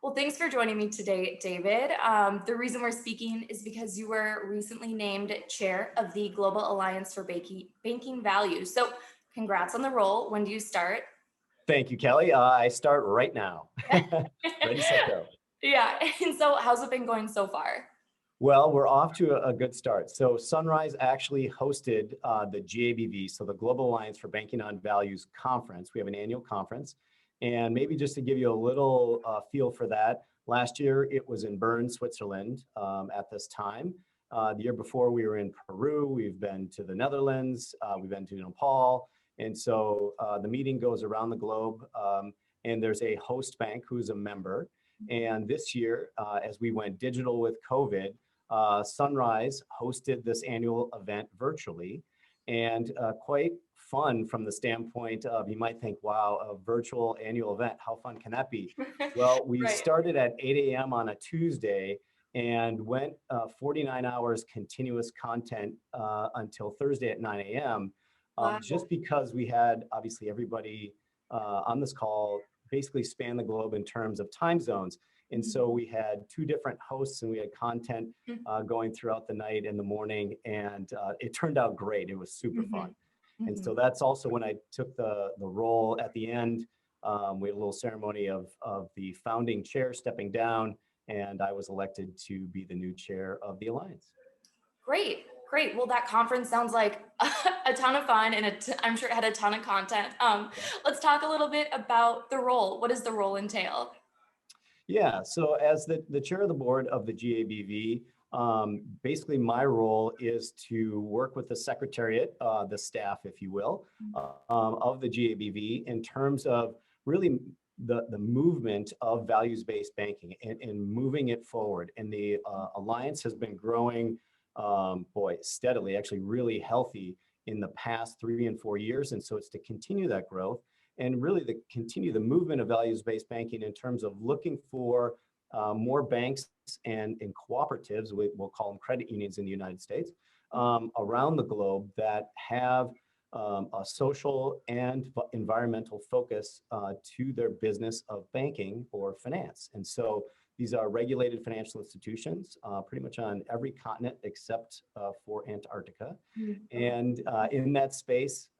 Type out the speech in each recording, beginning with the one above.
Well, thanks for joining me today, David. The reason we're speaking is because you were recently named chair of the Global Alliance for Banking Values. So congrats on the role. When do you start? Thank you, Kelly. I start right now. Ready, set, go. Yeah. And so how's it been going so far? Well, we're off to a good start. So Sunrise actually hosted the GABV, so the Global Alliance for Banking on Values conference. We have an annual conference. And maybe just to give you a little feel for that, last year it was in Bern, Switzerland at this time. The year before we were in Peru, we've been to the Netherlands, we've been to Nepal. And so the meeting goes around the globe and there's a host bank who's a member. And this year, as we went digital with COVID, Sunrise hosted this annual event virtually, and quite fun from the standpoint of, you might think, wow, a virtual annual event, how fun can that be? Well, we Right. started at 8 a.m. on a Tuesday and went 49 hours continuous content until Thursday at 9 a.m. Wow. Just because we had obviously everybody on this call basically span the globe in terms of time zones. And so we had two different hosts and we had content going throughout the night and the morning, and it turned out great. It was super fun. And so that's also when I took the role at the end. We had a little ceremony of the founding chair stepping down, and I was elected to be the new chair of the Alliance. Great, great. Well, that conference sounds like a ton of fun, and I'm sure it had a ton of content. Let's talk a little bit about the role. What does the role entail? Yeah, so as the chair of the board of the GABV, basically my role is to work with the secretariat, the staff, if you will, of the GABV in terms of really the movement of values-based banking and moving it forward. And the Alliance has been growing, steadily, actually really healthy in the past 3 and 4 years. And so it's to continue that growth and really to continue the movement of values-based banking in terms of looking for more banks and cooperatives, we'll call them credit unions in the United States, around the globe that have a social and environmental focus to their business of banking or finance. And so these are regulated financial institutions, pretty much on every continent except for Antarctica. And in that space,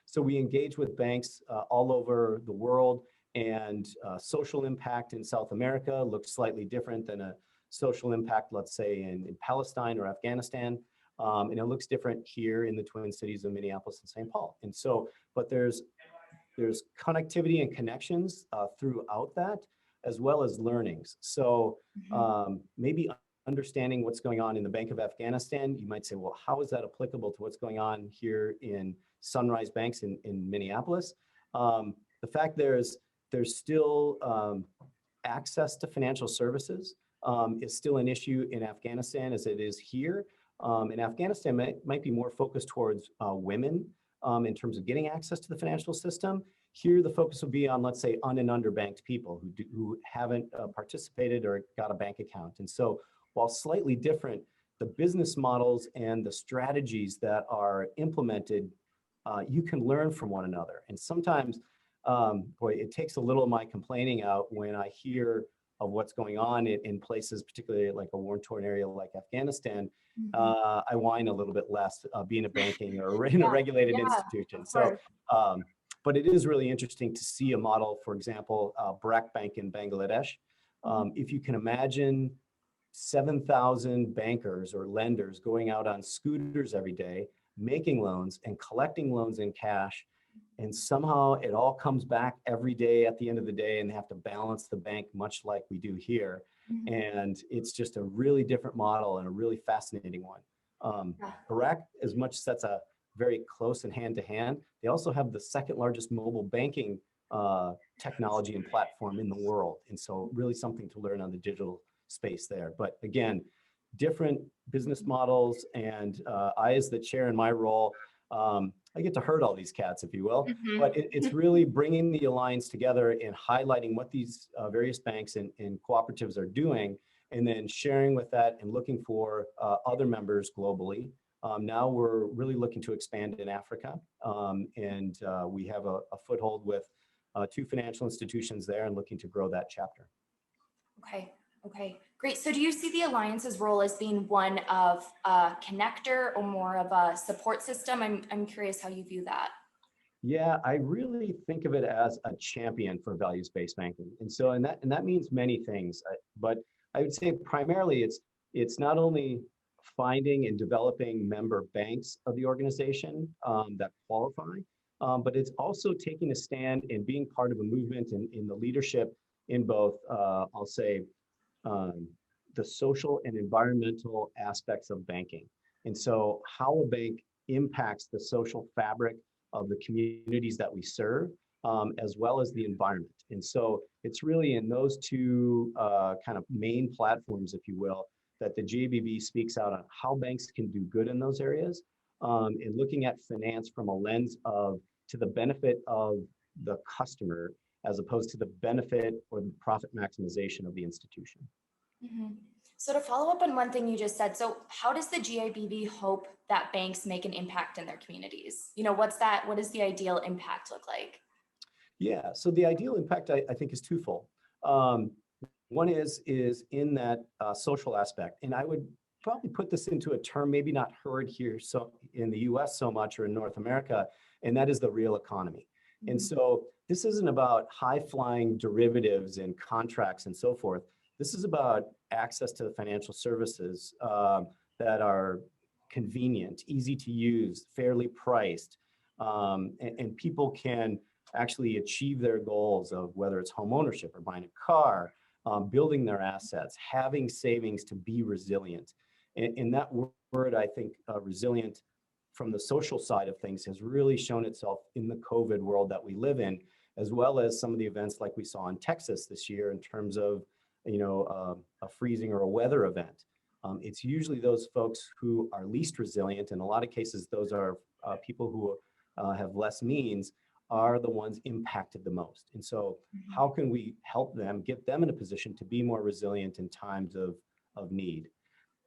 so we engage with banks all over the world, and social impact in South America looks slightly different than a social impact, let's say, in Palestine or Afghanistan. And it looks different here in the Twin Cities of Minneapolis and St. Paul. And so, but there's connectivity and connections throughout that, as well as learnings. So maybe understanding what's going on in the Bank of Afghanistan, you might say, well, how is that applicable to what's going on here in Sunrise Banks in Minneapolis? The fact there's still access to financial services is still an issue in Afghanistan as it is here. In Afghanistan, might be more focused towards women in terms of getting access to the financial system. Here, the focus would be on, let's say, un- and underbanked people who haven't participated or got a bank account. And so, while slightly different, the business models and the strategies that are implemented, you can learn from one another. And sometimes, it takes a little of my complaining out when I hear of what's going on in places, particularly like a war-torn area like Afghanistan. I whine a little bit less being a banking or in a regulated institution. So, but it is really interesting to see a model, for example, Brak Bank in Bangladesh. If you can imagine 7,000 bankers or lenders going out on scooters every day, making loans and collecting loans in cash, and somehow it all comes back every day at the end of the day, and they have to balance the bank much like we do here. And it's just a really different model and a really fascinating one. Iraq, as much as that's a very close and hand-to-hand, they also have the second largest mobile banking technology and platform in the world. And so really something to learn on the digital space there. But again, different business models, and I, as the chair in my role, I get to herd all these cats, if you will, but it's really bringing the Alliance together and highlighting what these various banks and cooperatives are doing, and then sharing with that and looking for other members globally. Now we're really looking to expand in Africa, and we have a foothold with 2 financial institutions there and looking to grow that chapter. Okay. Okay. Great. So do you see the Alliance's role as being one of a connector or more of a support system? I'm curious how you view that. Yeah, I really think of it as a champion for values-based banking. And that means many things, but I would say primarily it's not only finding and developing member banks of the organization that qualify, but it's also taking a stand and being part of a movement in the leadership in both, I'll say, um, the social and environmental aspects of banking. And so how a bank impacts the social fabric of the communities that we serve, as well as the environment. And so it's really in those two kind of main platforms, if you will, that the GABV speaks out on how banks can do good in those areas, and looking at finance from a lens of to the benefit of the customer as opposed to the benefit or the profit maximization of the institution. Mhm. So to follow up on one thing you just said, so how does the GIBV hope that banks make an impact in their communities? What does the ideal impact look like? Yeah, so the ideal impact I think is twofold. Um, One is in that social aspect, and I would probably put this into a term maybe not heard here so in the U.S. so much or in North America, and that is the real economy. And Mhm. so this isn't about high-flying derivatives and contracts and so forth. This is about access to the financial services that are convenient, easy to use, fairly priced, and people can actually achieve their goals of whether it's home ownership or buying a car, building their assets, having savings to be resilient. And that word, I think, resilient from the social side of things has really shown itself in the COVID world that we live in, as well as some of the events like we saw in Texas this year in terms of, a freezing or a weather event. It's usually those folks who are least resilient. In a lot of cases, those are people who have less means are the ones impacted the most. And so Mhm. how can we help them, get them in a position to be more resilient in times of need?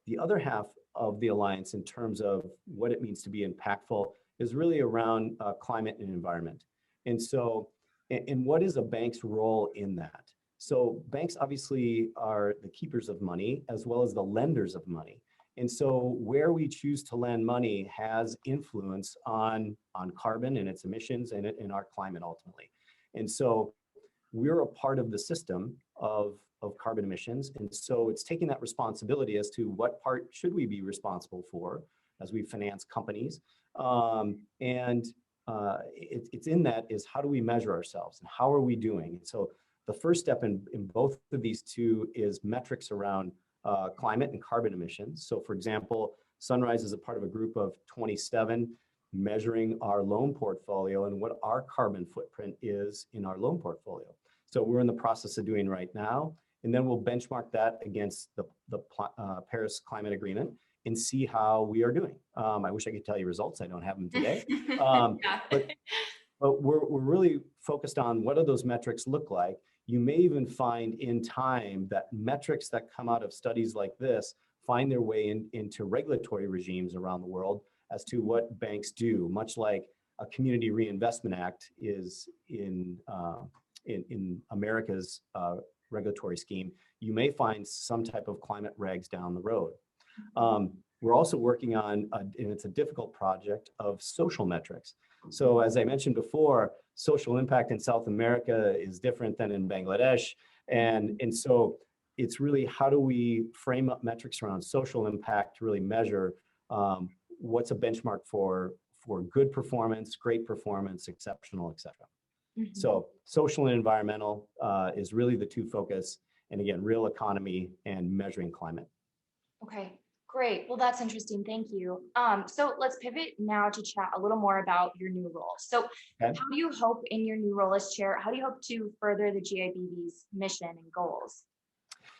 The other half of the alliance in terms of what it means to be impactful is really around climate and environment. And so, and what is a bank's role in that? So banks obviously are the keepers of money as well as the lenders of money. And so where we choose to lend money has influence on carbon and its emissions and in our climate ultimately. And so we're a part of the system of carbon emissions. And so it's taking that responsibility as to what part should we be responsible for as we finance companies. It's in that is how do we measure ourselves and how are we doing? And so the first step in both of these two is metrics around climate and carbon emissions. So for example, Sunrise is a part of a group of 27 measuring our loan portfolio and what our carbon footprint is in our loan portfolio. So we're in the process of doing right now, and then we'll benchmark that against the Paris Climate Agreement and see how we are doing. I wish I could tell you results. I don't have them today, Yeah. but we're really focused on what do those metrics look like. You may even find in time that metrics that come out of studies like this find their way into regulatory regimes around the world as to what banks do, much like a Community Reinvestment Act is in America's regulatory scheme. You may find some type of climate regs down the road. We're also working on, and it's a difficult project, of social metrics. So as I mentioned before, social impact in South America is different than in Bangladesh. And so it's really how do we frame up metrics around social impact to really measure what's a benchmark for good performance, great performance, exceptional, et cetera. Mhm. So social and environmental is really the two focus. And again, real economy and measuring climate. Okay, great. Well, that's interesting. Thank you. So let's pivot now to chat a little more about your new role. So Okay. how do you hope in your new role as chair, how do you hope to further the GIBV's mission and goals?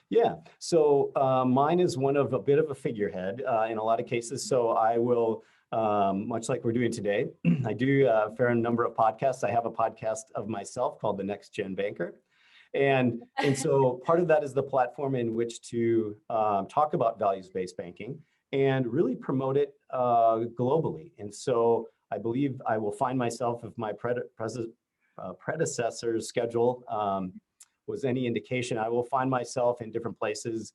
Yeah. So mine is one of a bit of a figurehead in a lot of cases. So I will, much like we're doing today, I do a fair number of podcasts. I have a podcast of myself called The Next Gen Banker. And so part of that is the platform in which to talk about values-based banking and really promote it globally. And so I believe I will find myself if my predecessor's schedule was any indication, I will find myself in different places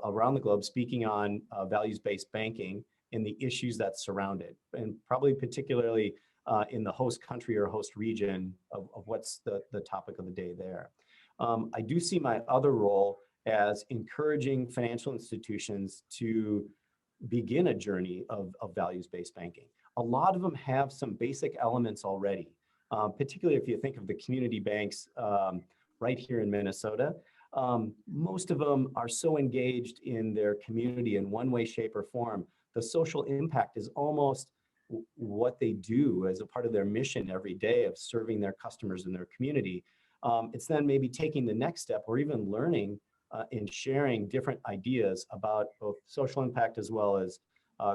around the globe speaking on values-based banking and the issues that surround it, and probably particularly in the host country or host region of what's the topic of the day there. I do see my other role as encouraging financial institutions to begin a journey of values-based banking. A lot of them have some basic elements already, particularly if you think of the community banks right here in Minnesota. Most of them are so engaged in their community in one way, shape, or form. The social impact is almost what they do as a part of their mission every day of serving their customers in their community. It's then maybe taking the next step or even learning and sharing different ideas about both social impact as well as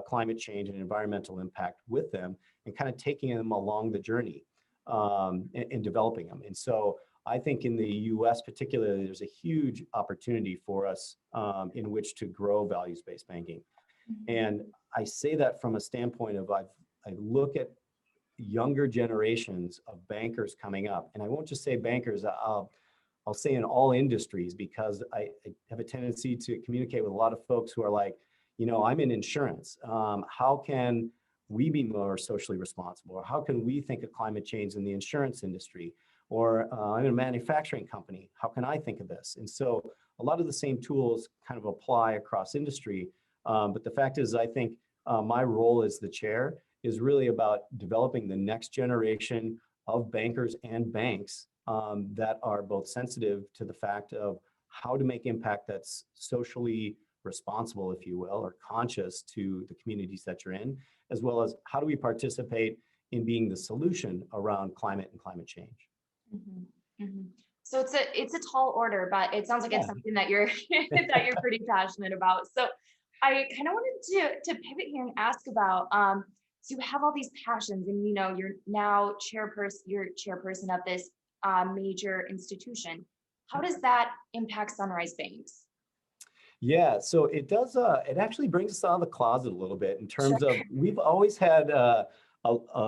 climate change and environmental impact with them, and kind of taking them along the journey and developing them. And so I think in the US particularly, there's a huge opportunity for us in which to grow values-based banking. And I say that from a standpoint of I look at younger generations of bankers coming up, and I won't just say bankers, I'll say in all industries, because I have a tendency to communicate with a lot of folks who are like, I'm in insurance. How can we be more socially responsible? Or how can we think of climate change in the insurance industry? Or I'm in a manufacturing company. How can I think of this? And so a lot of the same tools kind of apply across industry. But the fact is, I think my role as the chair is really about developing the next generation of bankers and banks that are both sensitive to the fact of how to make impact that's socially responsible, if you will, or conscious to the communities that you're in, as well as how do we participate in being the solution around climate and climate change. So it's a tall order, but it sounds like it's something that you're that you're pretty passionate about. So I kind of wanted to pivot here and ask about so you have all these passions, and you're now chairperson of this major institution. How does that impact Sunrise Banks? Yeah, so it does. It actually brings us out of the closet a little bit in terms of we've always had a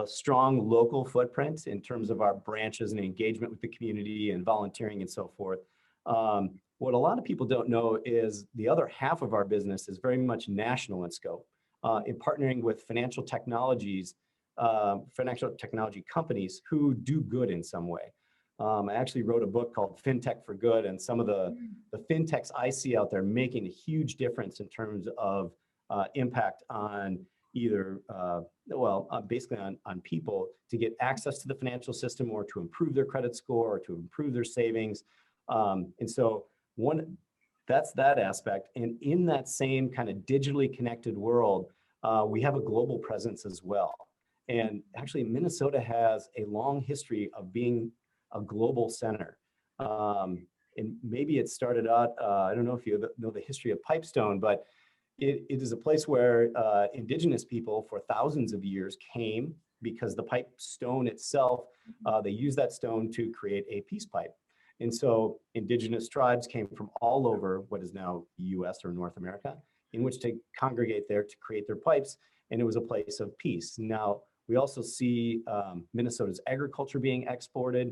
strong local footprint in terms of our branches and engagement with the community and volunteering and so forth. What a lot of people don't know is the other half of our business is very much national in scope, in partnering with financial technology companies who do good in some way. I actually wrote a book called FinTech for Good, and some of the fintechs I see out there making a huge difference in terms of impact on either, basically on people to get access to the financial system or to improve their credit score or to improve their savings. And so that's that aspect. And in that same kind of digitally connected world, we have a global presence as well. And actually, Minnesota has a long history of being a global center. And maybe it started out, I don't know if you know the history of Pipestone, but it is a place where indigenous people for thousands of years came because the pipestone itself, they used that stone to create a peace pipe. And so indigenous tribes came from all over what is now the US or North America, in which to congregate there to create their pipes. And it was a place of peace. Now, we also see Minnesota's agriculture being exported.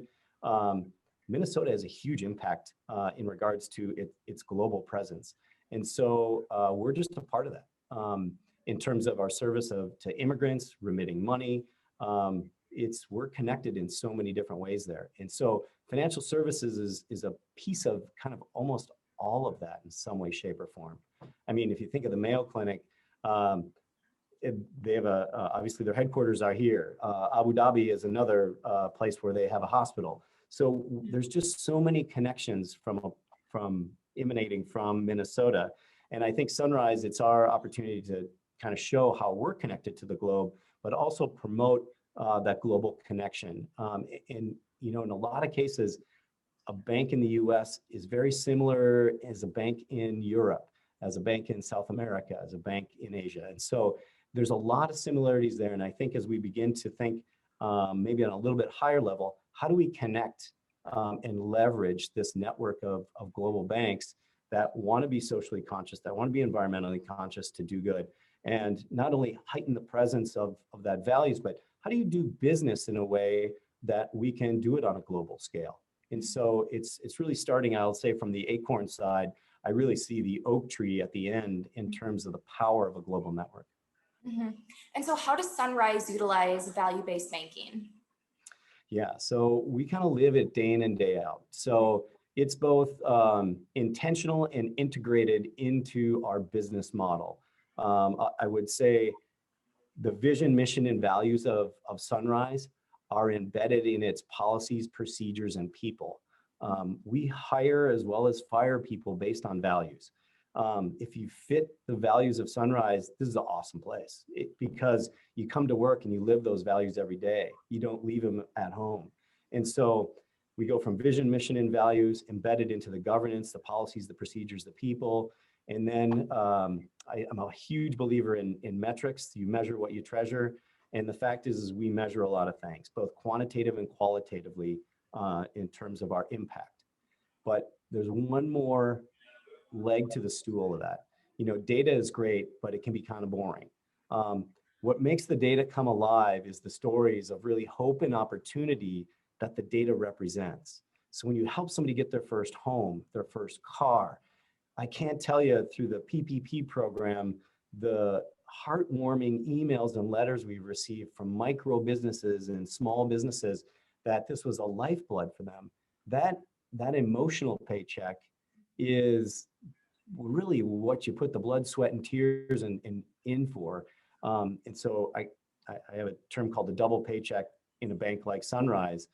Minnesota has a huge impact in regards to its global presence. And so we're just a part of that in terms of our service to immigrants, remitting money. We're connected in so many different ways there. And so financial services is a piece of kind of almost all of that in some way, shape, or form. I mean, if you think of the Mayo Clinic, they have obviously their headquarters are here. Abu Dhabi is another place where they have a hospital. So there's just so many connections from emanating from Minnesota. And I think Sunrise, it's our opportunity to kind of show how we're connected to the globe, but also promote that global connection. And, in a lot of cases, a bank in the US is very similar as a bank in Europe, as a bank in South America, as a bank in Asia. And so there's a lot of similarities there. And I think as we begin to think maybe on a little bit higher level, how do we connect and leverage this network of global banks that want to be socially conscious, that want to be environmentally conscious to do good, and not only heighten the presence of that values, but how do you do business in a way that we can do it on a global scale? And so it's really starting, I'll say, from the acorn side. I really see the oak tree at the end in terms of the power of a global network. Mhm. And so how does Sunrise utilize value-based banking? Yeah, so we kind of live it day in and day out. So it's both intentional and integrated into our business model. I would say the vision, mission, and values of Sunrise are embedded in its policies, procedures, and people. We hire as well as fire people based on values. If you fit the values of Sunrise, this is an awesome place because you come to work and you live those values every day. You don't leave them at home. And so we go from vision, mission, and values embedded into the governance, the policies, the procedures, the people. And then I'm a huge believer in metrics. You measure what you treasure. And the fact is we measure a lot of things, both quantitative and qualitatively in terms of our impact. But there's one more leg to the stool of that. You know, data is great, but it can be kind of boring. What makes the data come alive is the stories of really hope and opportunity that the data represents. So when you help somebody get their first home, their first car, I can't tell you through the PPP program, the heartwarming emails and letters we've received from micro businesses and small businesses that this was a lifeblood for them. That emotional paycheck is really what you put the blood, sweat, and tears in for. And so I have a term called the double paycheck in a bank like Sunrise,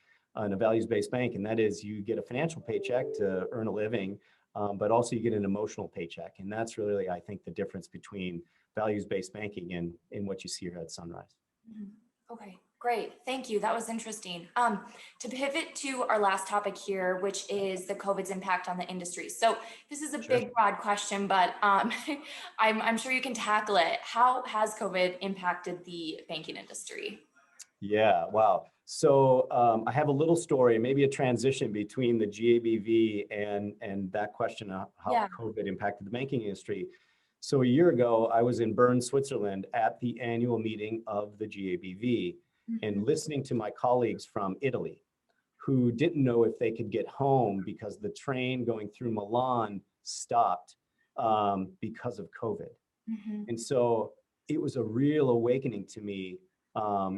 in a values-based bank, and that is you get a financial paycheck to earn a living, but also you get an emotional paycheck. And that's really, I think, the difference between values-based banking and what you see here at Sunrise. Mhm. Okay, great. Thank you. That was interesting. To pivot to our last topic here, which is the COVID's impact on the industry. So this is a Sure. big, broad question, but I'm sure you can tackle it. How has COVID impacted the banking industry? Yeah, wow. So I have a little story, maybe a transition between the GABV and that question of how Yeah. COVID impacted the banking industry. So a year ago, I was in Bern, Switzerland at the annual meeting of the GABV and Mhm. listening to my colleagues from Italy who didn't know if they could get home because the train going through Milan stopped because of COVID. Mhm. And so it was a real awakening to me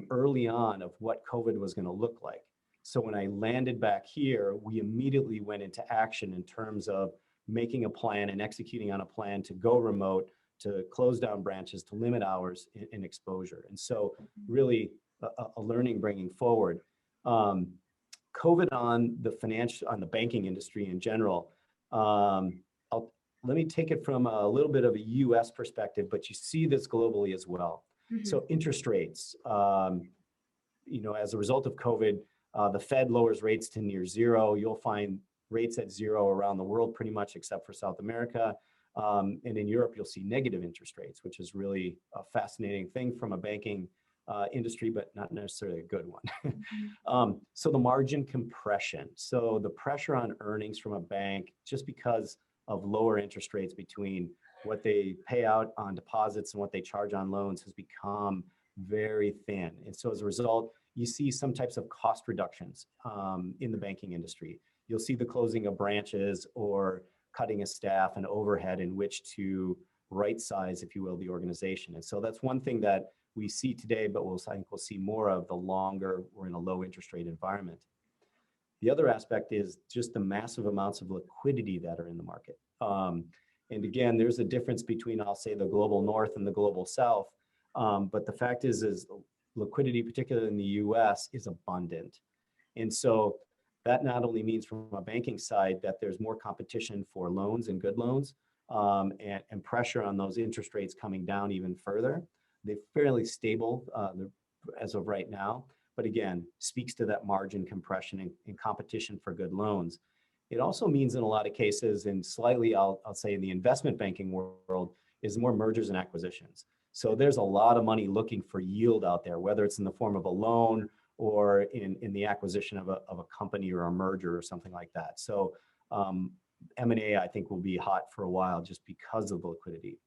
early on of what COVID was going to look like. So when I landed back here, we immediately went into action in terms of making a plan and executing on a plan to go remote, to close down branches, to limit hours in exposure. And so really a learning bringing forward. COVID on the banking industry in general. I'll, Let me take it from a little bit of a US perspective, but you see this globally as well. Mhm. So interest rates, as a result of COVID, the Fed lowers rates to near zero. You'll find rates at zero around the world pretty much except for South America. And in Europe, you'll see negative interest rates, which is really a fascinating thing from a banking industry, but not necessarily a good one. Mhm. So the margin compression. So the pressure on earnings from a bank, just because of lower interest rates between what they pay out on deposits and what they charge on loans has become very thin. And so as a result, you see some types of cost reductions in the banking industry. You'll see the closing of branches or cutting a staff and overhead in which to right size, if you will, the organization. And so that's one thing that we see today, but I think we'll see more of the longer we're in a low interest rate environment. The other aspect is just the massive amounts of liquidity that are in the market. And again, there's a difference between, I'll say, the global north and the global south. But the fact is liquidity, particularly in the US, is abundant. And so that not only means from a banking side that there's more competition for loans and good loans and pressure on those interest rates coming down even further. They're fairly stable as of right now, but again, speaks to that margin compression and competition for good loans. It also means in a lot of cases, and slightly I'll say in the investment banking world, is more mergers and acquisitions. So there's a lot of money looking for yield out there, whether it's in the form of a loan or in the acquisition of a company or a merger or something like that. So M&A, I think, will be hot for a while just because of the liquidity.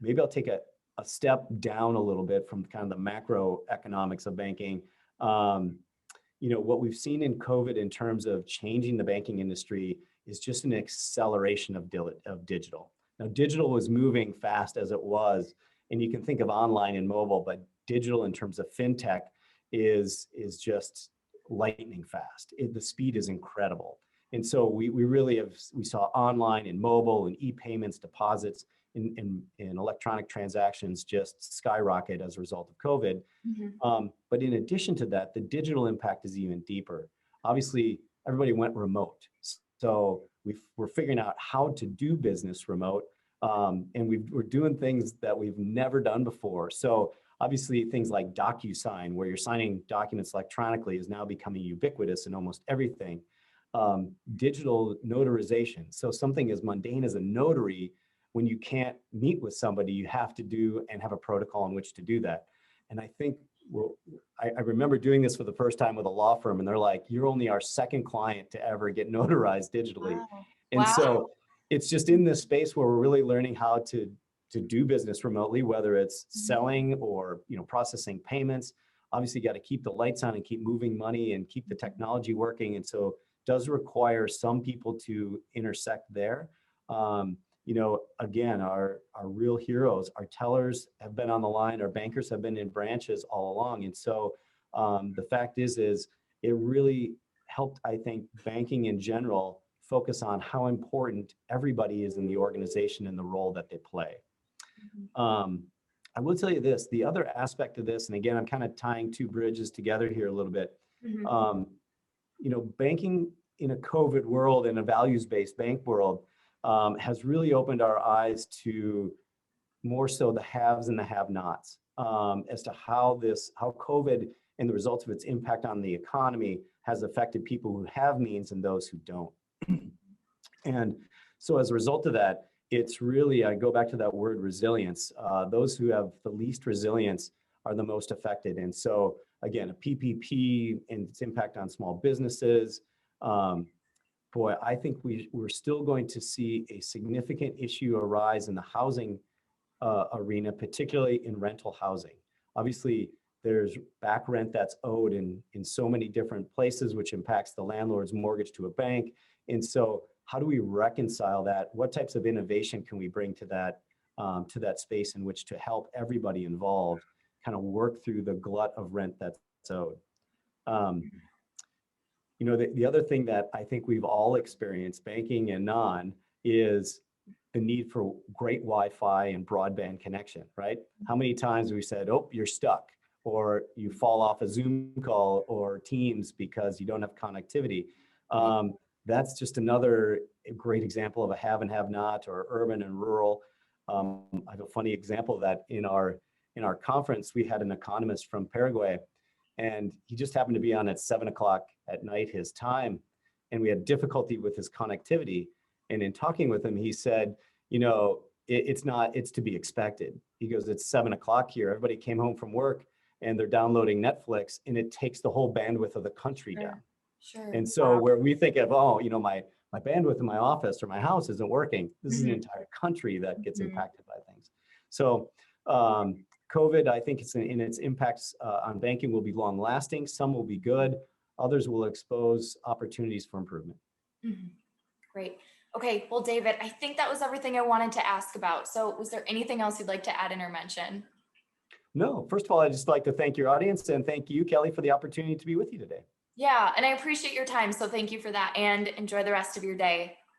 Maybe I'll take a step down a little bit from kind of the macroeconomics of banking. what we've seen in COVID in terms of changing the banking industry is just an acceleration of digital. Now, digital was moving fast as it was, and you can think of online and mobile, but digital in terms of fintech is just lightning fast. The speed is incredible. And so we saw online and mobile and e-payments, deposits, and electronic transactions just skyrocket as a result of COVID. But in addition to that, the digital impact is even deeper. Obviously, everybody went remote. So we're figuring out how to do business remote. And we're doing things that we've never done before. So obviously things like DocuSign, where you're signing documents electronically, is now becoming ubiquitous in almost everything. Digital notarization. So something as mundane as a notary, when you can't meet with somebody, you have to do and have a protocol in which to do that. And I think, I remember doing this for the first time with a law firm, and they're like, "You're only our second client to ever get notarized digitally." Wow. And so it's just in this space where we're really learning how to do business remotely, whether it's selling or processing payments. Obviously, you got to keep the lights on and keep moving money and keep the technology working. And so it does require some people to intersect there. Again, our real heroes, our tellers have been on the line, our bankers have been in branches all along. And so the fact is it really helped, I think, banking in general focus on how important everybody is in the organization and the role that they play. I will tell you this, the other aspect of this, and again, I'm kind of tying two bridges together here a little bit. Banking in a COVID world, in a values-based bank world, has really opened our eyes to more so the haves and the have-nots, as to how COVID and the results of its impact on the economy has affected people who have means and those who don't. And so as a result of that, it's really, I go back to that word resilience. Those who have the least resilience are the most affected. And so again, a PPP and its impact on small businesses, I think we're still going to see a significant issue arise in the housing arena, particularly in rental housing. Obviously, there's back rent that's owed in so many different places, which impacts the landlord's mortgage to a bank. And so how do we reconcile that? What types of innovation can we bring to that space in which to help everybody involved kind of work through the glut of rent that's owed? The other thing that I think we've all experienced, banking and non, is the need for great Wi-Fi and broadband connection, right? How many times we said, "Oh, you're stuck," or you fall off a Zoom call or Teams because you don't have connectivity. That's just another great example of a have and have not, or urban and rural. I have a funny example of that in our conference. We had an economist from Paraguay, and he just happened to be on at 7:00 at night his time, and we had difficulty with his connectivity. And in talking with him, he said, it's to be expected. He goes, "It's 7:00 here. Everybody came home from work and they're downloading Netflix, and it takes the whole bandwidth of the country down." Sure. And so where we think of, my bandwidth in my office or my house isn't working, this is an entire country that gets impacted by things. So COVID, I think in its impacts on banking will be long lasting. Some will be good. Others will expose opportunities for improvement. Great. Okay. Well, David, I think that was everything I wanted to ask about. So was there anything else you'd like to add in or mention? No, first of all, I'd just like to thank your audience, and thank you, Kelly, for the opportunity to be with you today. Yeah. And I appreciate your time. So thank you for that, and enjoy the rest of your day.